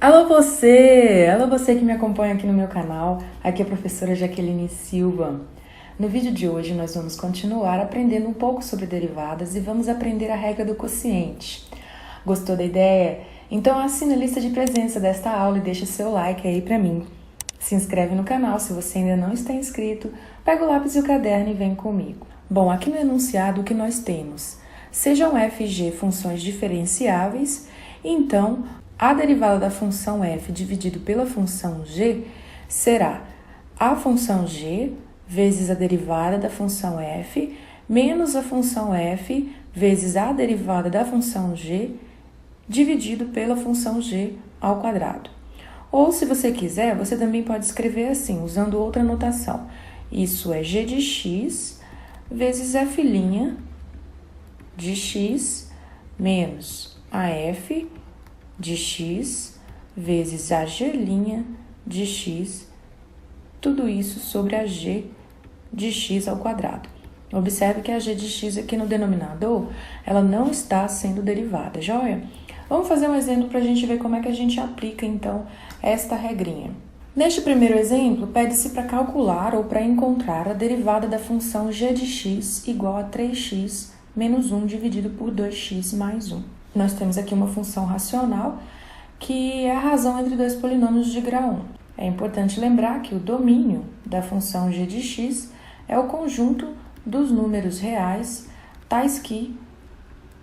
Alô você! Alô você que me acompanha aqui no meu canal. Aqui é a professora Jaqueline Silva. No vídeo de hoje nós vamos continuar aprendendo um pouco sobre derivadas e vamos aprender a regra do quociente. Gostou da ideia? Então assine a lista de presença desta aula e deixa seu like aí pra mim. Se inscreve no canal se você ainda não está inscrito, pega o lápis e o caderno e vem comigo. Bom, aqui no enunciado o que nós temos? Sejam f e g funções diferenciáveis, então a derivada da função f dividido pela função g será a função g vezes a derivada da função f menos a função f vezes a derivada da função g dividido pela função g ao quadrado. Ou, se você quiser, você também pode escrever assim, usando outra notação. Isso é g de x vezes f' de x menos a f de x vezes a g' de x, tudo isso sobre a g de x ao quadrado. Observe que a g de x aqui no denominador, ela não está sendo derivada, joia? Vamos fazer um exemplo para a gente ver como é que a gente aplica, então, esta regrinha. Neste primeiro exemplo, pede-se para calcular ou para encontrar a derivada da função g de x igual a 3x menos 1 dividido por 2x mais 1. Nós temos aqui uma função racional, que é a razão entre dois polinômios de grau 1. É importante lembrar que o domínio da função g de x é o conjunto dos números reais, tais que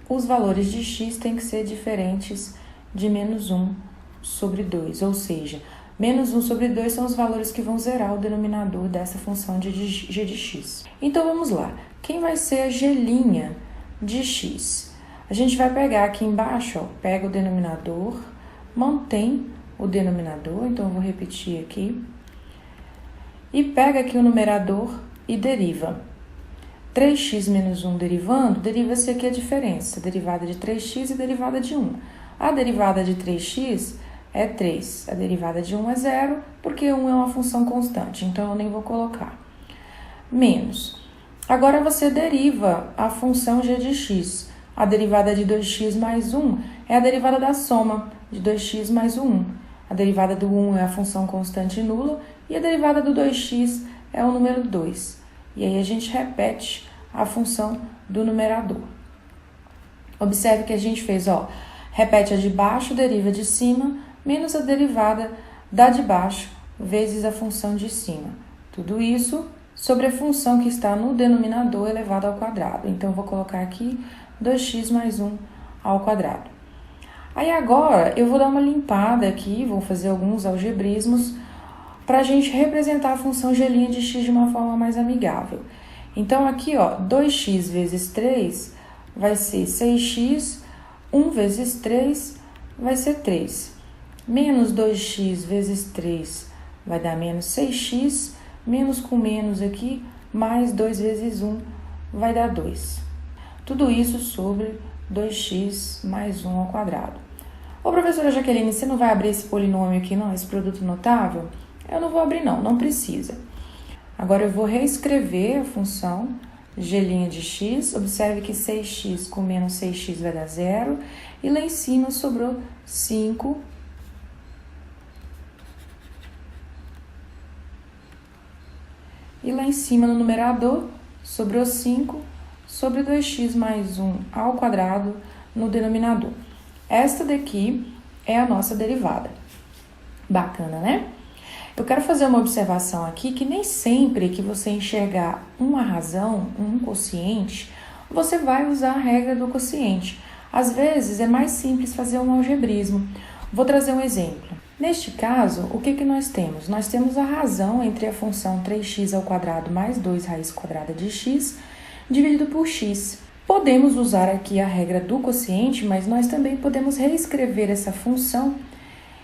os valores de x têm que ser diferentes de menos 1 sobre 2, ou seja, menos 1 sobre 2 são os valores que vão zerar o denominador dessa função de g de x. Então, vamos lá. Quem vai ser a g' de x? A gente vai pegar aqui embaixo, ó, pega o denominador, mantém o denominador, então eu vou repetir aqui, e pega aqui o numerador e deriva. 3x menos 1 derivando, deriva-se aqui a diferença, derivada de 3x e derivada de 1. A derivada de 3x é 3, a derivada de 1 é 0, porque 1 é uma função constante, então eu nem vou colocar. Menos. Agora você deriva a função g de x. A derivada de 2x mais 1 é a derivada da soma de 2x mais 1. A derivada do 1 é a função constante nula e a derivada do 2x é o número 2. E aí a gente repete a função do numerador. Observe que a gente fez, ó, repete a de baixo, deriva de cima, menos a derivada da de baixo, vezes a função de cima. Tudo isso sobre a função que está no denominador elevado ao quadrado. Então, eu vou colocar aqui 2x mais 1 ao quadrado. Aí agora, eu vou dar uma limpada aqui, vou fazer alguns algebrismos para a gente representar a função g' de x de uma forma mais amigável. Então, aqui, ó, 2x vezes 3 vai ser 6x, 1 vezes 3 vai ser 3. Menos 2x vezes 3 vai dar menos 6x, menos com menos aqui, mais 2 vezes 1 vai dar 2. Tudo isso sobre 2x mais 1 ao quadrado. Ô, professora Jaqueline, você não vai abrir esse polinômio aqui, não? Esse produto notável? Eu não vou abrir, não precisa. Agora, eu vou reescrever a função g' de x. Observe que 6x com menos 6x vai dar 0. E lá em cima sobrou 5. E lá em cima, no numerador, sobrou 5 sobre 2x mais 1 ao quadrado no denominador. Esta daqui é a nossa derivada. Bacana, né? Eu quero fazer uma observação aqui que nem sempre que você enxergar uma razão, um quociente, você vai usar a regra do quociente. Às vezes, é mais simples fazer um algebrismo. Vou trazer um exemplo. Neste caso, o que nós temos? Nós temos a razão entre a função 3x ao quadrado mais 2 raiz quadrada de x dividido por x. Podemos usar aqui a regra do quociente, mas nós também podemos reescrever essa função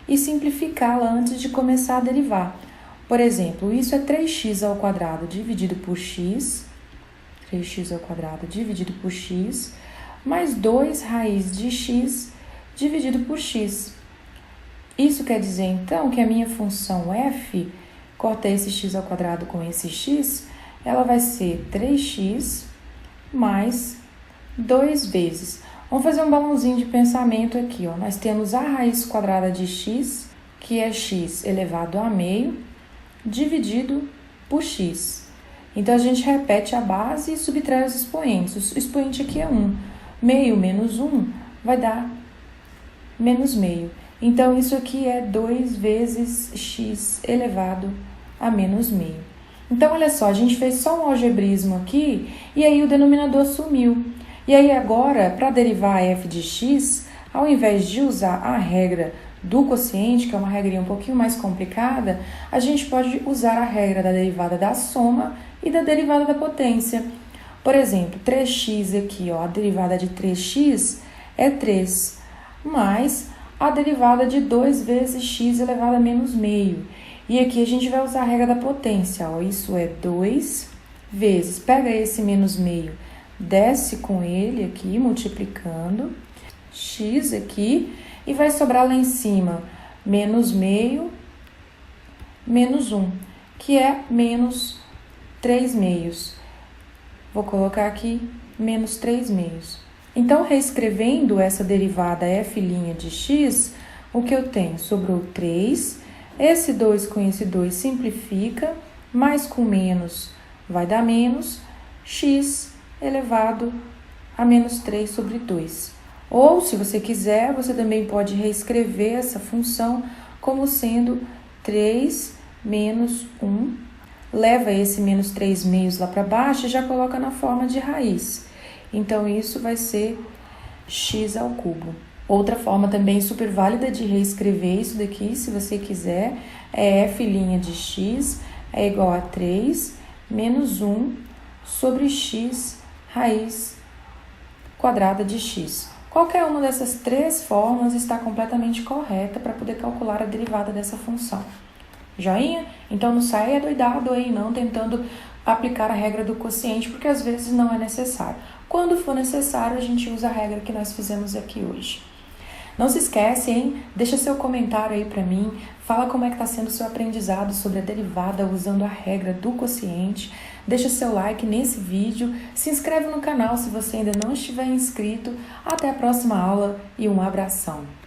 e simplificá-la antes de começar a derivar. Por exemplo, isso é 3x ao quadrado dividido por x, 3x ao quadrado dividido por x, mais 2 raiz de x dividido por x. Isso quer dizer, então, que a minha função f, cortei esse x ao quadrado com esse x, ela vai ser 3x mais 2 vezes. Vamos fazer um balãozinho de pensamento aqui, ó. Nós temos a raiz quadrada de x, que é x elevado a meio, dividido por x. Então, a gente repete a base e subtrai os expoentes. O expoente aqui é 1. Meio menos 1 vai dar menos meio. Então, isso aqui é 2 vezes x elevado a menos meio. Então, olha só, a gente fez só um algebrismo aqui e aí o denominador sumiu. E aí agora, para derivar a f de x, ao invés de usar a regra do quociente, que é uma regrinha um pouquinho mais complicada, a gente pode usar a regra da derivada da soma e da derivada da potência. Por exemplo, 3x aqui, ó, a derivada de 3x é 3, mais a derivada de 2 vezes x elevado a menos meio. E aqui a gente vai usar a regra da potência, ó, isso é 2 vezes, pega esse menos meio, desce com ele aqui, multiplicando, x aqui, e vai sobrar lá em cima menos meio, menos 1, que é menos 3 meios. Vou colocar aqui menos 3 meios. Então, reescrevendo essa derivada f' de x, o que eu tenho? Sobrou 3, esse 2 com esse 2 simplifica, mais com menos vai dar menos, x elevado a menos 3 sobre 2. Ou, se você quiser, você também pode reescrever essa função como sendo 3 menos 1. Leva esse menos 3 meios lá para baixo e já coloca na forma de raiz. Então, isso vai ser x ao cubo. Outra forma também super válida de reescrever isso daqui, se você quiser, é f' de x é igual a 3 menos 1 sobre x raiz quadrada de x. Qualquer uma dessas três formas está completamente correta para poder calcular a derivada dessa função. Joinha? Então não saia doidado aí não, tentando aplicar a regra do quociente, porque às vezes não é necessário. Quando for necessário, a gente usa a regra que nós fizemos aqui hoje. Não se esquece, hein? Deixa seu comentário aí para mim, fala como é que está sendo o seu aprendizado sobre a derivada usando a regra do quociente. Deixa seu like nesse vídeo, se inscreve no canal se você ainda não estiver inscrito. Até a próxima aula e um abração!